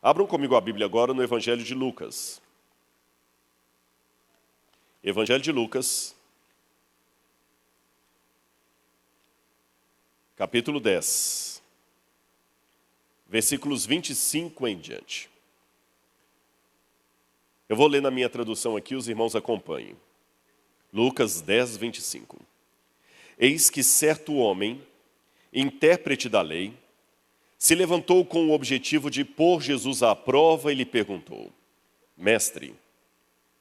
Abram comigo a Bíblia agora no Evangelho de Lucas. Evangelho de Lucas, capítulo 10, versículos 25 em diante. Eu vou ler na minha tradução aqui, os irmãos acompanhem. Lucas 10, 25. Eis que certo homem, intérprete da lei, se levantou com o objetivo de pôr Jesus à prova e lhe perguntou: Mestre,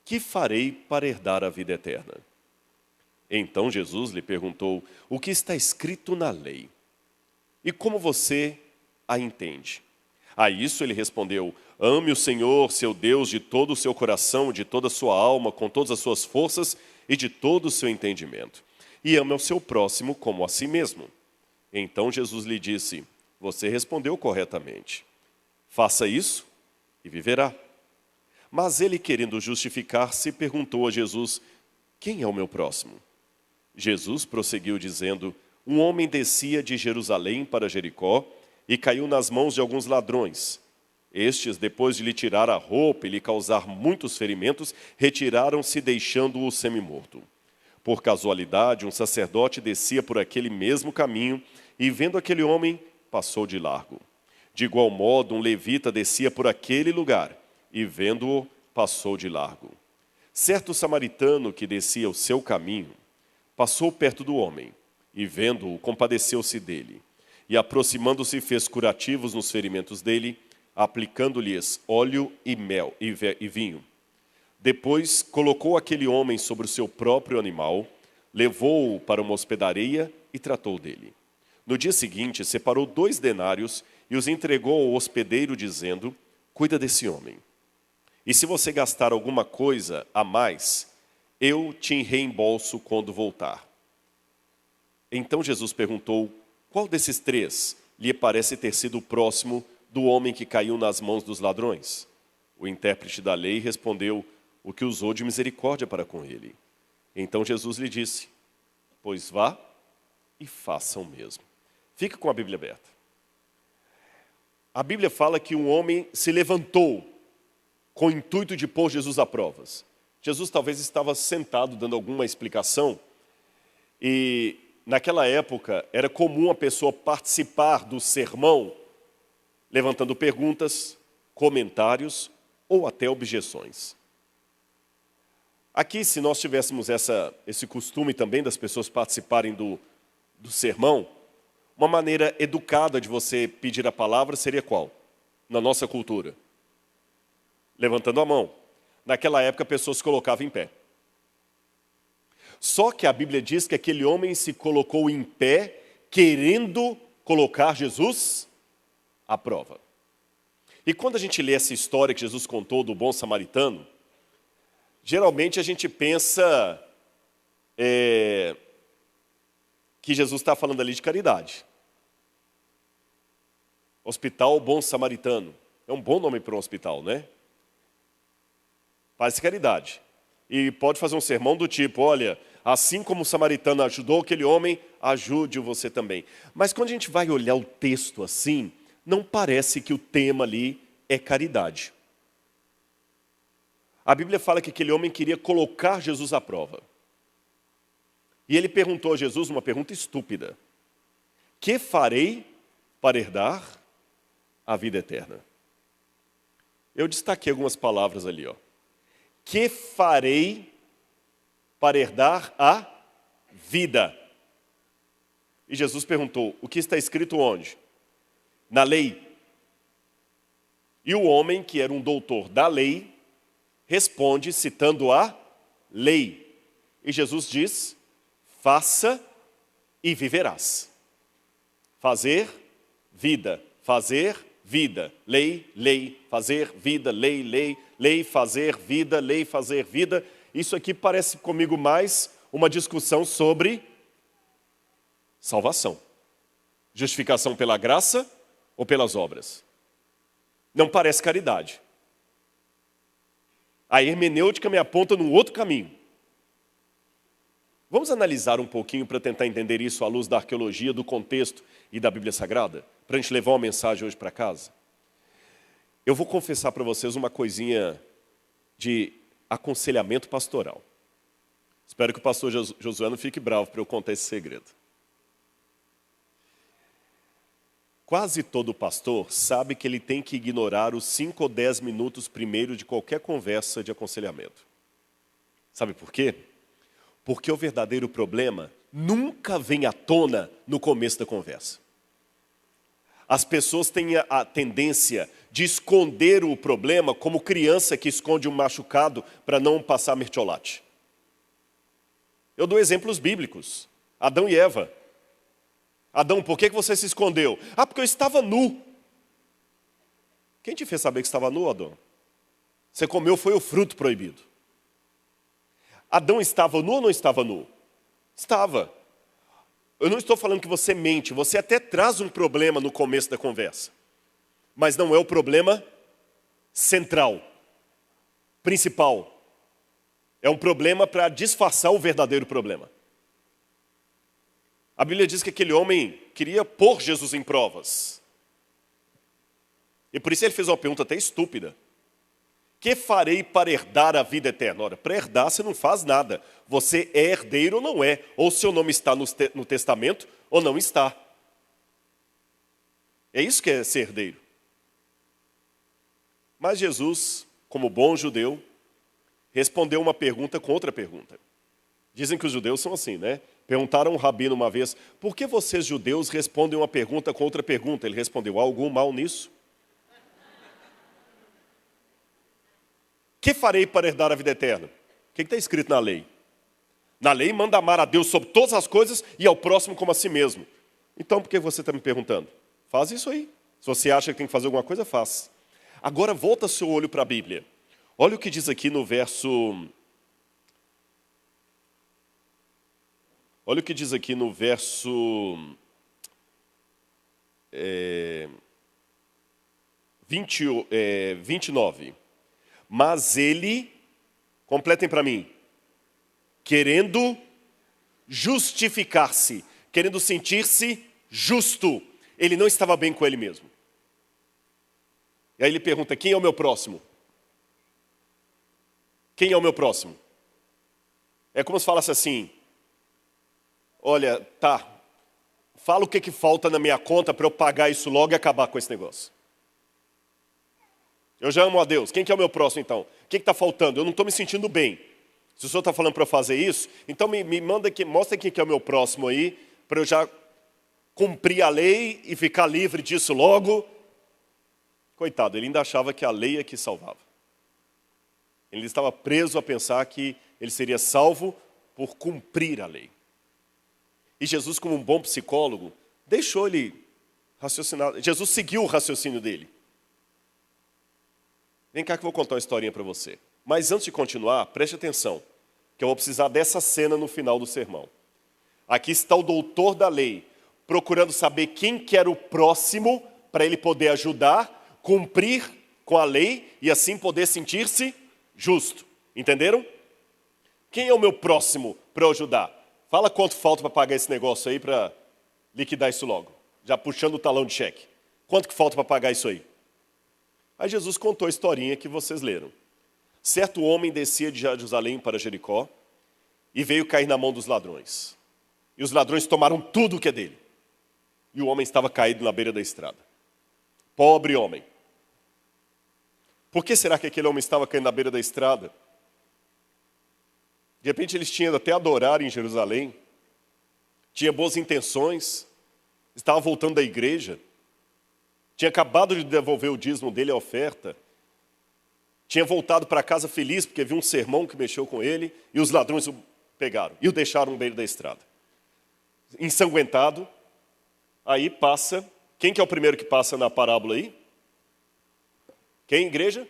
que farei para herdar a vida eterna? Então Jesus lhe perguntou: o que está escrito na lei? E como você a entende? A isso ele respondeu: ame o Senhor, seu Deus, de todo o seu coração, de toda a sua alma, com todas as suas forças e de todo o seu entendimento. E ame ao seu próximo como a si mesmo. Então Jesus lhe disse: você respondeu corretamente. Faça isso e viverá. Mas ele, querendo justificar-se, perguntou a Jesus: quem é o meu próximo? Jesus prosseguiu dizendo: um homem descia de Jerusalém para Jericó e caiu nas mãos de alguns ladrões. Estes, depois de lhe tirar a roupa e lhe causar muitos ferimentos, retiraram-se, deixando-o semi-morto. Por casualidade, um sacerdote descia por aquele mesmo caminho e, vendo aquele homem, passou de largo. De igual modo, um levita descia por aquele lugar e, vendo-o, passou de largo. Certo samaritano que descia o seu caminho passou perto do homem e, vendo-o, compadeceu-se dele. E, aproximando-se, fez curativos nos ferimentos dele, aplicando-lhes óleo e mel e vinho. Depois, colocou aquele homem sobre o seu próprio animal, levou-o para uma hospedaria e tratou dele. No dia seguinte, separou 2 denários e os entregou ao hospedeiro, dizendo: cuida desse homem. E se você gastar alguma coisa a mais, eu te reembolso quando voltar. Então Jesus perguntou: qual desses 3 lhe parece ter sido o próximo do homem que caiu nas mãos dos ladrões? O intérprete da lei respondeu: o que usou de misericórdia para com ele. Então Jesus lhe disse: pois vá e faça o mesmo. Fique com a Bíblia aberta. A Bíblia fala que um homem se levantou com o intuito de pôr Jesus a provas. Jesus talvez estava sentado dando alguma explicação e naquela época era comum a pessoa participar do sermão levantando perguntas, comentários ou até objeções. Aqui, se nós tivéssemos esse costume também das pessoas participarem do sermão, uma maneira educada de você pedir a palavra seria qual? Na nossa cultura. Levantando a mão. Naquela época, a pessoa se colocava em pé. Só que a Bíblia diz que aquele homem se colocou em pé, querendo colocar Jesus à prova. E quando a gente lê essa história que Jesus contou do bom samaritano, geralmente a gente pensa que Jesus está falando ali de caridade. Hospital Bom Samaritano. É um bom nome para um hospital, né? Faz caridade. E pode fazer um sermão do tipo: olha, assim como o samaritano ajudou aquele homem, ajude você também. Mas quando a gente vai olhar o texto assim, não parece que o tema ali é caridade. A Bíblia fala que aquele homem queria colocar Jesus à prova. E ele perguntou a Jesus uma pergunta estúpida: que farei para herdar a vida eterna? Eu destaquei algumas palavras ali, ó. Que farei para herdar a vida? E Jesus perguntou: o que está escrito onde? Na lei. E o homem, que era um doutor da lei, responde citando a lei. E Jesus diz: faça e viverás. Fazer, vida. Fazer, vida. Lei, lei. Fazer, vida, lei, lei. Lei, fazer, vida, lei, fazer, vida. Isso aqui parece comigo mais uma discussão sobre salvação. Justificação pela graça ou pelas obras? Não parece caridade. A hermenêutica me aponta num outro caminho. Vamos analisar um pouquinho para tentar entender isso à luz da arqueologia, do contexto e da Bíblia Sagrada, para a gente levar uma mensagem hoje para casa? Eu vou confessar para vocês uma coisinha de aconselhamento pastoral. Espero que o pastor Josué não fique bravo para eu contar esse segredo. Quase todo pastor sabe que ele tem que ignorar os 5 ou 10 minutos primeiro de qualquer conversa de aconselhamento. Sabe por quê? Porque o verdadeiro problema nunca vem à tona no começo da conversa. As pessoas têm a tendência de esconder o problema como criança que esconde um machucado para não passar mertiolate. Eu dou exemplos bíblicos. Adão e Eva. Adão, por que você se escondeu? Ah, porque eu estava nu. Quem te fez saber que estava nu, Adão? Você comeu, foi o fruto proibido. Adão estava nu ou não estava nu? Estava. Eu não estou falando que você mente, você até traz um problema no começo da conversa. Mas não é o problema central, principal. É um problema para disfarçar o verdadeiro problema. A Bíblia diz que aquele homem queria pôr Jesus em provas. E por isso ele fez uma pergunta até estúpida. Que farei para herdar a vida eterna? Ora, para herdar você não faz nada. Você é herdeiro ou não é. Ou seu nome está no testamento ou não está. É isso que é ser herdeiro. Mas Jesus, como bom judeu, respondeu uma pergunta com outra pergunta. Dizem que os judeus são assim, né? Perguntaram ao rabino uma vez, por que vocês judeus respondem uma pergunta com outra pergunta? Ele respondeu, há algum mal nisso? Que farei para herdar a vida eterna? O que está escrito na lei? Na lei manda amar a Deus sobre todas as coisas e ao próximo como a si mesmo. Então por que você está me perguntando? Faz isso aí. Se você acha que tem que fazer alguma coisa, faz. Agora volta seu olho para a Bíblia. Olha o que diz aqui no verso... Olha o que diz aqui no verso 29. Mas ele, completem para mim, querendo justificar-se, querendo sentir-se justo. Ele não estava bem com ele mesmo. E aí ele pergunta, quem é o meu próximo? Quem é o meu próximo? É como se falasse assim, olha, tá, fala o que falta na minha conta para eu pagar isso logo e acabar com esse negócio. Eu já amo a Deus. Quem que é o meu próximo, então? O que está faltando? Eu não estou me sentindo bem. Se o senhor está falando para eu fazer isso, então me manda aqui, mostra quem que é o meu próximo aí, para eu já cumprir a lei e ficar livre disso logo. Coitado, ele ainda achava que a lei é que salvava. Ele estava preso a pensar que ele seria salvo por cumprir a lei. E Jesus, como um bom psicólogo, deixou ele raciocinar. Jesus seguiu o raciocínio dele. Vem cá que eu vou contar uma historinha para você. Mas antes de continuar, preste atenção, que eu vou precisar dessa cena no final do sermão. Aqui está o doutor da lei, procurando saber quem que era o próximo, para ele poder ajudar, cumprir com a lei e assim poder sentir-se justo. Entenderam? Quem é o meu próximo para eu ajudar? Fala quanto falta para pagar esse negócio aí para liquidar isso logo. Já puxando o talão de cheque. Quanto que falta para pagar isso aí? Aí Jesus contou a historinha que vocês leram. Certo homem descia de Jerusalém para Jericó e veio cair na mão dos ladrões. E os ladrões tomaram tudo o que é dele. E o homem estava caído na beira da estrada. Pobre homem. Por que será que aquele homem estava caindo na beira da estrada? De repente eles tinham até adorar em Jerusalém. Tinha boas intenções. Estava voltando da igreja. Tinha acabado de devolver o dízimo dele, a oferta. Tinha voltado para casa feliz porque viu um sermão que mexeu com ele. E os ladrões o pegaram e o deixaram no meio da estrada. Ensanguentado. Aí passa. Quem que é o primeiro que passa na parábola aí? Quem, igreja?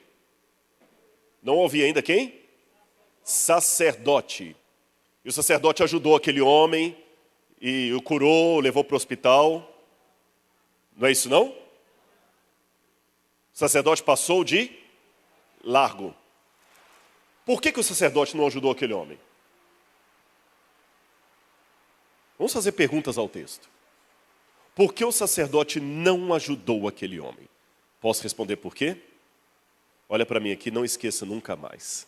Não ouvi ainda quem? Sacerdote. E o sacerdote ajudou aquele homem e o curou, o levou para o hospital. Não é isso não? O sacerdote passou de largo. Por que o sacerdote não ajudou aquele homem? Vamos fazer perguntas ao texto. Por que o sacerdote não ajudou aquele homem? Posso responder por quê? olha para mim aqui, não esqueça nunca mais.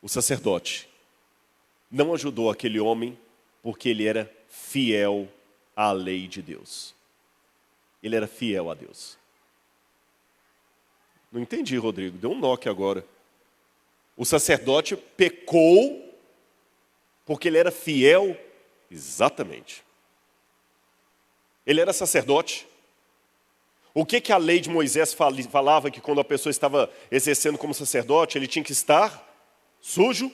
O sacerdote não ajudou aquele homem porque ele era fiel à lei de Deus. Ele era fiel a Deus. Não entendi, Rodrigo, deu um nó aqui agora. O sacerdote pecou porque ele era fiel, exatamente. Ele era sacerdote. O que a lei de Moisés falava que quando a pessoa estava exercendo como sacerdote, ele tinha que estar sujo,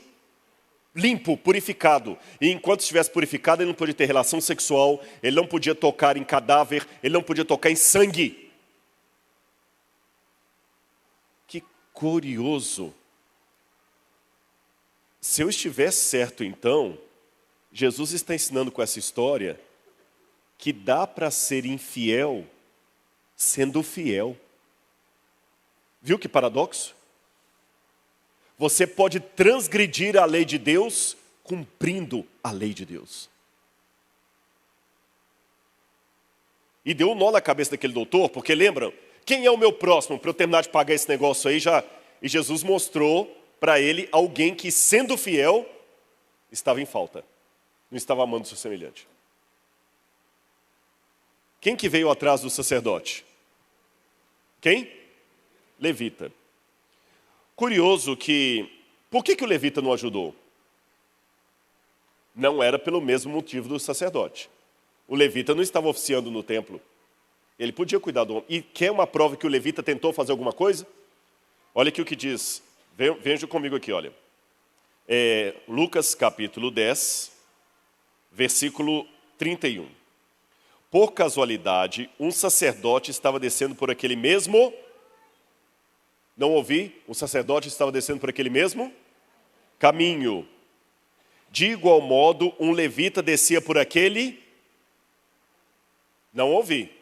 limpo, purificado. E enquanto estivesse purificado, ele não podia ter relação sexual, ele não podia tocar em cadáver, ele não podia tocar em sangue. Que curioso. Se eu estiver certo, então, Jesus está ensinando com essa história que dá para ser infiel sendo fiel. Viu que paradoxo? Você pode transgredir a lei de Deus cumprindo a lei de Deus. E deu um nó na cabeça daquele doutor, porque lembram, quem é o meu próximo para eu terminar de pagar esse negócio aí já? E Jesus mostrou para ele alguém que, sendo fiel, estava em falta. Não estava amando o seu semelhante. Quem que veio atrás do sacerdote? Quem? Levita. Curioso que... Por que o levita não ajudou? Não era pelo mesmo motivo do sacerdote. O levita não estava oficiando no templo. Ele podia cuidar do homem. E quer uma prova que o levita tentou fazer alguma coisa? Olha aqui o que diz. Veja comigo aqui, olha. Lucas capítulo 10, versículo 31. Por casualidade, um sacerdote estava descendo por aquele mesmo... Não ouvi? O sacerdote estava descendo por aquele mesmo caminho. De igual modo, um levita descia por aquele... Não ouvi.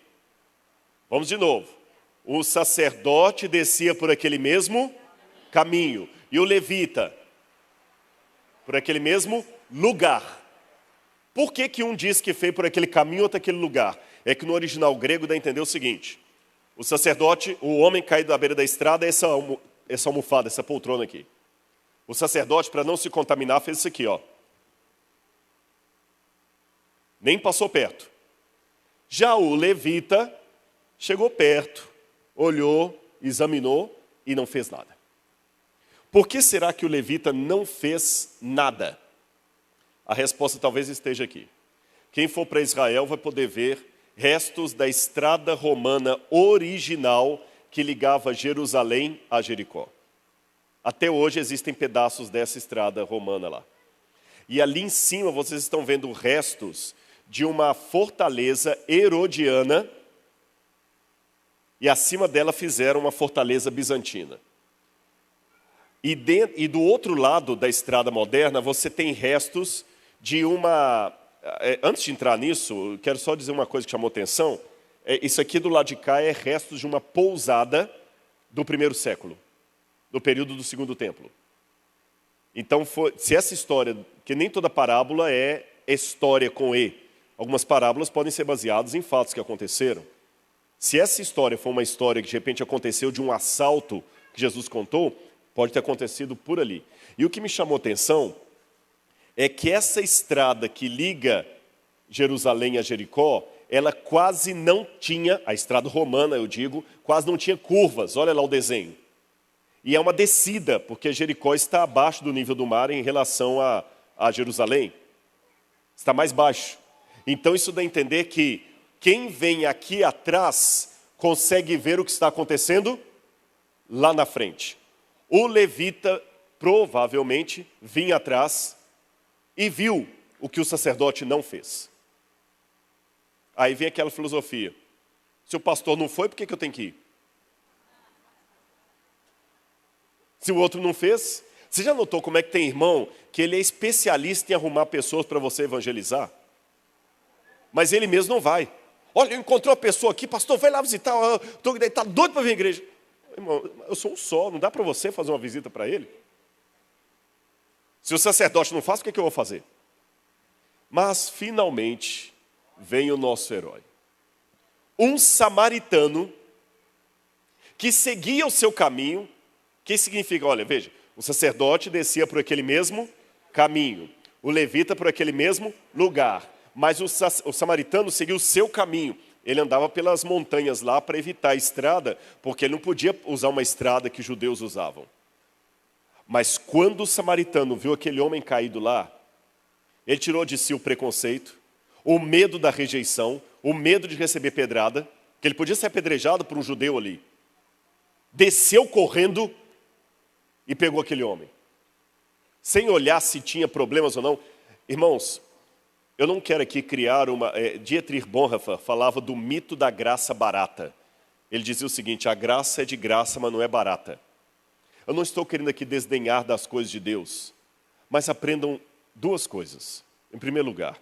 Vamos de novo. O sacerdote descia por aquele mesmo caminho. E o levita por aquele mesmo lugar. Por que um diz que fez por aquele caminho, outro aquele lugar? É que no original grego dá a entender o seguinte. O sacerdote, o homem caído à beira da estrada, essa almofada, essa poltrona aqui. O sacerdote, para não se contaminar, fez isso aqui, ó. Nem passou perto. Já o levita chegou perto, olhou, examinou e não fez nada. Por que será que o levita não fez nada? A resposta talvez esteja aqui. Quem for para Israel vai poder ver restos da estrada romana original que ligava Jerusalém a Jericó. Até hoje existem pedaços dessa estrada romana lá. E ali em cima vocês estão vendo restos de uma fortaleza herodiana e acima dela fizeram uma fortaleza bizantina. E do outro lado da estrada moderna você tem restos de uma... Antes de entrar nisso, eu quero só dizer uma coisa que chamou atenção. Isso aqui do lado de cá é restos de uma pousada do primeiro século, do período do segundo templo. Então, se essa história, que nem toda parábola é história com E, algumas parábolas podem ser baseadas em fatos que aconteceram. Se essa história for uma história que de repente aconteceu de um assalto que Jesus contou, pode ter acontecido por ali. E o que me chamou atenção é que essa estrada que liga Jerusalém a Jericó, ela quase não tinha, a estrada romana eu digo, quase não tinha curvas, olha lá o desenho. E é uma descida, porque Jericó está abaixo do nível do mar em relação a Jerusalém. Está mais baixo. Então isso dá a entender que quem vem aqui atrás consegue ver o que está acontecendo lá na frente. O levita provavelmente vinha atrás e viu o que o sacerdote não fez. Aí vem aquela filosofia. Se o pastor não foi, por que eu tenho que ir? Se o outro não fez... Você já notou como é que tem irmão que ele é especialista em arrumar pessoas para você evangelizar? Mas ele mesmo não vai. Olha, eu encontrei uma pessoa aqui, pastor, vai lá visitar, está doido para vir à igreja. Irmão, eu sou um só, não dá para você fazer uma visita para ele? Se o sacerdote não faz, o que eu vou fazer? Mas, finalmente, vem o nosso herói. Um samaritano que seguia o seu caminho, que significa, olha, veja, o sacerdote descia por aquele mesmo caminho, o levita por aquele mesmo lugar, mas o samaritano seguia o seu caminho. Ele andava pelas montanhas lá para evitar a estrada, porque ele não podia usar uma estrada que os judeus usavam. Mas quando o samaritano viu aquele homem caído lá, ele tirou de si o preconceito, o medo da rejeição, o medo de receber pedrada, que ele podia ser apedrejado por um judeu ali. Desceu correndo e pegou aquele homem. Sem olhar se tinha problemas ou não. Irmãos, eu não quero aqui criar uma... Dietrich Bonhoeffer falava do mito da graça barata. Ele dizia o seguinte, a graça é de graça, mas não é barata. Eu não estou querendo aqui desdenhar das coisas de Deus, mas aprendam duas coisas. Em primeiro lugar,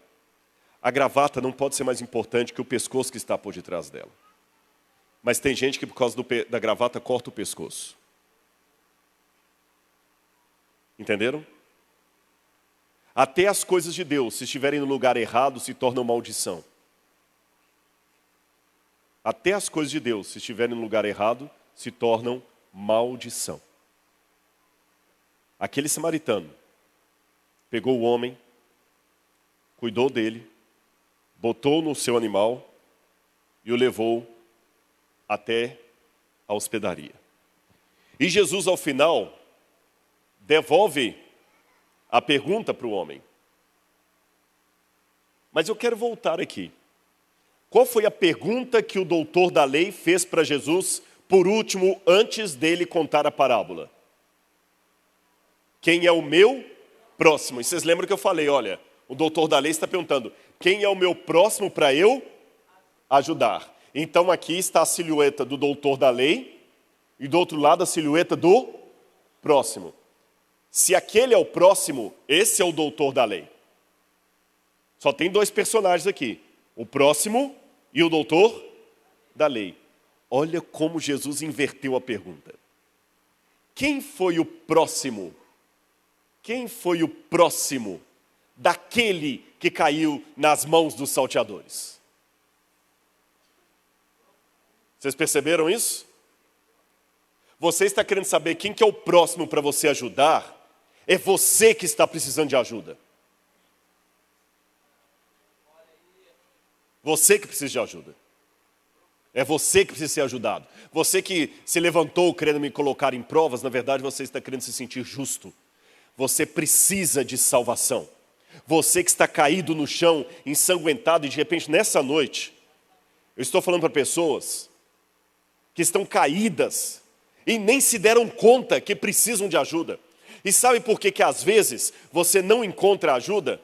a gravata não pode ser mais importante que o pescoço que está por detrás dela. Mas tem gente que por causa da gravata corta o pescoço. Entenderam? Até as coisas de Deus, se estiverem no lugar errado, se tornam maldição. Até as coisas de Deus, se estiverem no lugar errado, se tornam maldição. Aquele samaritano pegou o homem, cuidou dele, botou no seu animal e o levou até a hospedaria. E Jesus, ao final, devolve a pergunta para o homem. Mas eu quero voltar aqui. Qual foi a pergunta que o doutor da lei fez para Jesus, por último, antes dele contar a parábola? Quem é o meu próximo? E vocês lembram que eu falei, olha, o doutor da lei está perguntando, quem é o meu próximo para eu ajudar? Então aqui está a silhueta do doutor da lei e do outro lado a silhueta do próximo. Se aquele é o próximo, esse é o doutor da lei. Só tem dois personagens aqui, o próximo e o doutor da lei. Olha como Jesus inverteu a pergunta. Quem foi o próximo? Quem foi o próximo daquele que caiu nas mãos dos salteadores? Vocês perceberam isso? Você está querendo saber quem que é o próximo para você ajudar? É você que está precisando de ajuda. Você que precisa de ajuda. É você que precisa ser ajudado. Você que se levantou querendo me colocar em provas, na verdade você está querendo se sentir justo. Você precisa de salvação. Você que está caído no chão, ensanguentado, e de repente nessa noite, eu estou falando para pessoas que estão caídas e nem se deram conta que precisam de ajuda. E sabe por que às vezes você não encontra ajuda?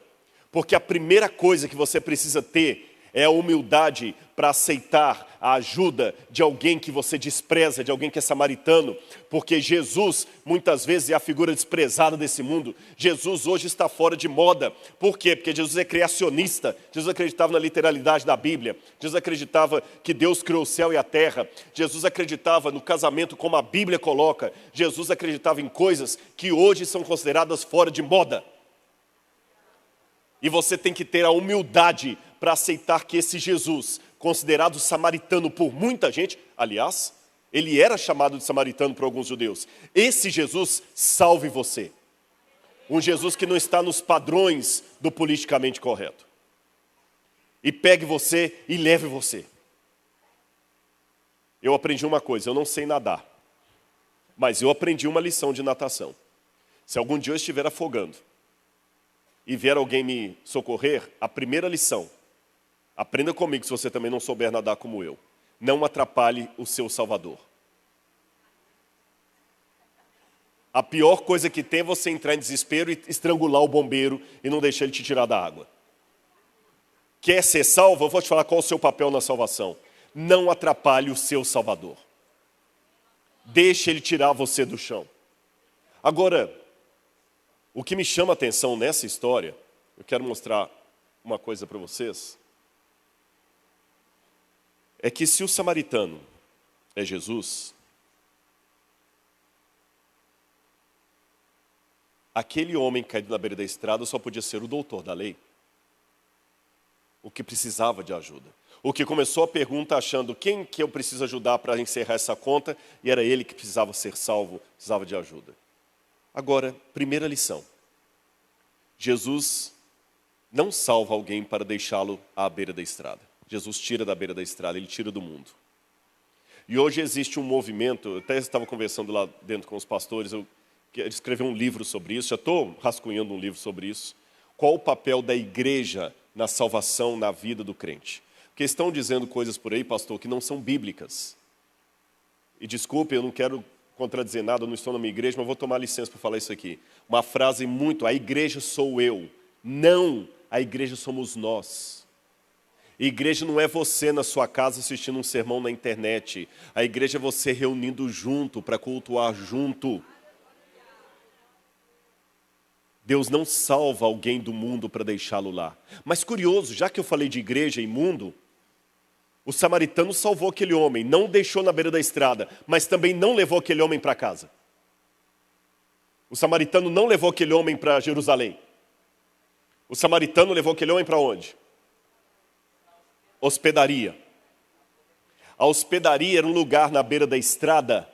Porque a primeira coisa que você precisa ter é a humildade para aceitar a ajuda de alguém que você despreza, de alguém que é samaritano, porque Jesus muitas vezes é a figura desprezada desse mundo. Jesus hoje está fora de moda. Por quê? Porque Jesus é criacionista. Jesus acreditava na literalidade da Bíblia. Jesus acreditava que Deus criou o céu e a terra. Jesus acreditava no casamento como a Bíblia coloca. Jesus acreditava em coisas que hoje são consideradas fora de moda. E você tem que ter a humildade para aceitar que esse Jesus, considerado samaritano por muita gente, aliás, ele era chamado de samaritano por alguns judeus. Esse Jesus salve você. Um Jesus que não está nos padrões do politicamente correto. E pegue você e leve você. Eu aprendi uma coisa, eu não sei nadar. Mas eu aprendi uma lição de natação. Se algum dia eu estiver afogando e vier alguém me socorrer, a primeira lição, aprenda comigo se você também não souber nadar como eu. Não atrapalhe o seu Salvador. A pior coisa que tem é você entrar em desespero e estrangular o bombeiro e não deixar ele te tirar da água. Quer ser salvo? Eu vou te falar qual é o seu papel na salvação. Não atrapalhe o seu Salvador. Deixe ele tirar você do chão. Agora, o que me chama a atenção nessa história, eu quero mostrar uma coisa para vocês, é que se o samaritano é Jesus, aquele homem caído na beira da estrada só podia ser o doutor da lei. o que precisava de ajuda. O que começou a pergunta achando quem que eu preciso ajudar para encerrar essa conta, e era ele que precisava ser salvo, precisava de ajuda. Agora, primeira lição. Jesus não salva alguém para deixá-lo à beira da estrada. Jesus tira da beira da estrada, ele tira do mundo. E hoje existe um movimento, eu até estava conversando lá dentro com os pastores, eu escrevi um livro sobre isso, já estou rascunhando um livro sobre isso. Qual o papel da igreja na salvação, na vida do crente? Porque estão dizendo coisas por aí, pastor, que não são bíblicas. E desculpe, eu não quero contradizer nada, eu não estou na minha igreja, mas vou tomar licença para falar isso aqui. Uma frase muito, a igreja sou eu. Não, a igreja somos nós. A igreja não é você na sua casa assistindo um sermão na internet. A igreja é você reunindo junto, para cultuar junto. Deus não salva alguém do mundo para deixá-lo lá. Mas curioso, já que eu falei de igreja e mundo, o samaritano salvou aquele homem, não o deixou na beira da estrada, mas também não levou aquele homem para casa. O samaritano não levou aquele homem para Jerusalém. O samaritano levou aquele homem para onde? Hospedaria. A hospedaria era um lugar na beira da estrada,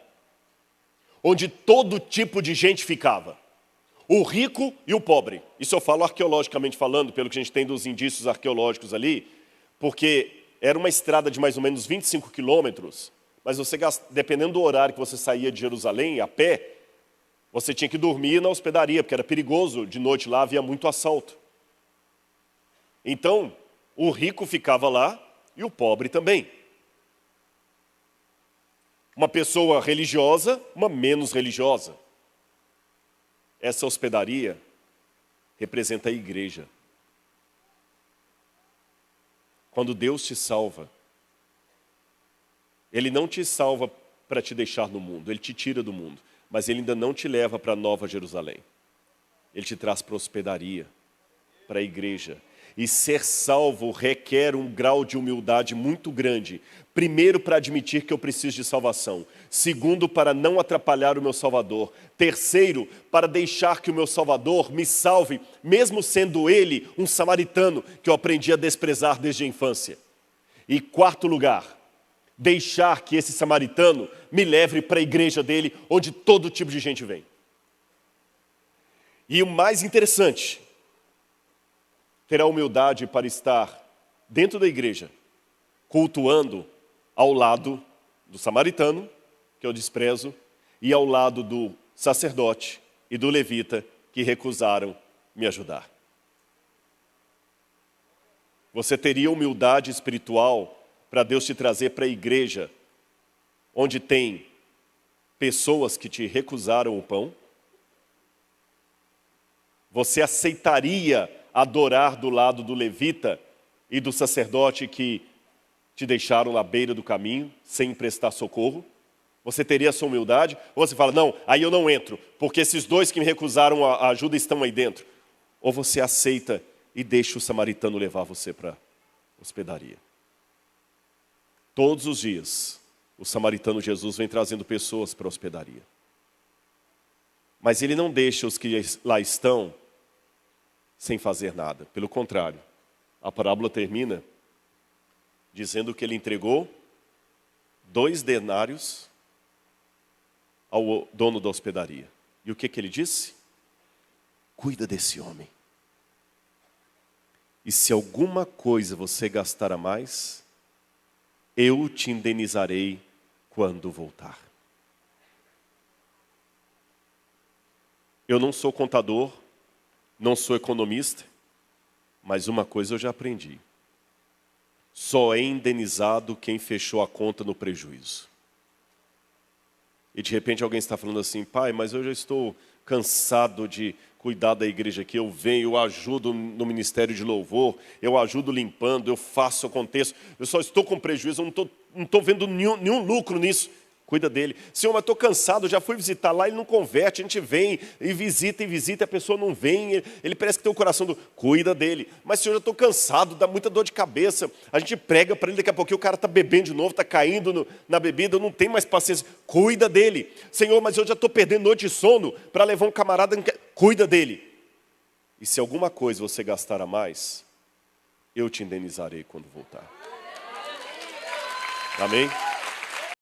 onde todo tipo de gente ficava. O rico e o pobre. Isso eu falo arqueologicamente falando, pelo que a gente tem dos indícios arqueológicos ali, porque era uma estrada de mais ou menos 25 quilômetros, mas você, dependendo do horário que você saía de Jerusalém, a pé, você tinha que dormir na hospedaria, porque era perigoso, de noite lá havia muito assalto. Então, o rico ficava lá e o pobre também. Uma pessoa religiosa, uma menos religiosa. Essa hospedaria representa a igreja. Quando Deus te salva, Ele não te salva para te deixar no mundo, Ele te tira do mundo, mas Ele ainda não te leva para a Nova Jerusalém. Ele te traz para a hospedaria, para a igreja. E ser salvo requer um grau de humildade muito grande. Primeiro, para admitir que eu preciso de salvação. Segundo, para não atrapalhar o meu Salvador. Terceiro, para deixar que o meu Salvador me salve, mesmo sendo ele um samaritano que eu aprendi a desprezar desde a infância. E quarto lugar, deixar que esse samaritano me leve para a igreja dele, onde todo tipo de gente vem. E o mais interessante, terá humildade para estar dentro da igreja, cultuando ao lado do samaritano, que eu desprezo, e ao lado do sacerdote e do levita, que recusaram me ajudar. Você teria humildade espiritual para Deus te trazer para a igreja, onde tem pessoas que te recusaram o pão? Você aceitaria adorar do lado do levita e do sacerdote que te deixaram na beira do caminho, sem prestar socorro? Você teria essa humildade? Ou você fala, não, aí eu não entro, porque esses dois que me recusaram a ajuda estão aí dentro. Ou você aceita e deixa o samaritano levar você para a hospedaria. Todos os dias, o samaritano Jesus vem trazendo pessoas para a hospedaria. Mas ele não deixa os que lá estão sem fazer nada. Pelo contrário, a parábola termina dizendo que ele entregou 2 denários ao dono da hospedaria. E o que ele disse? Cuida desse homem. E se alguma coisa você gastar a mais, eu te indenizarei quando voltar. Eu não sou contador, não sou economista, mas uma coisa eu já aprendi. Só é indenizado quem fechou a conta no prejuízo. E de repente alguém está falando assim, pai, mas eu já estou cansado de cuidar da igreja aqui, eu venho, eu ajudo no ministério de louvor, eu ajudo limpando, eu faço, aconteço, eu só estou com prejuízo, eu não estou vendo nenhum lucro nisso. Cuida dele. Senhor, mas estou cansado, já fui visitar lá, ele não converte, a gente vem e visita, a pessoa não vem, ele parece que tem o coração do... Cuida dele. Mas, Senhor, eu estou cansado, dá muita dor de cabeça, a gente prega para ele, daqui a pouquinho o cara está bebendo de novo, está caindo na bebida, eu não tenho mais paciência. Cuida dele. Senhor, mas eu já estou perdendo noite de sono para levar um camarada... Cuida dele. E se alguma coisa você gastar a mais, eu te indenizarei quando voltar. Amém?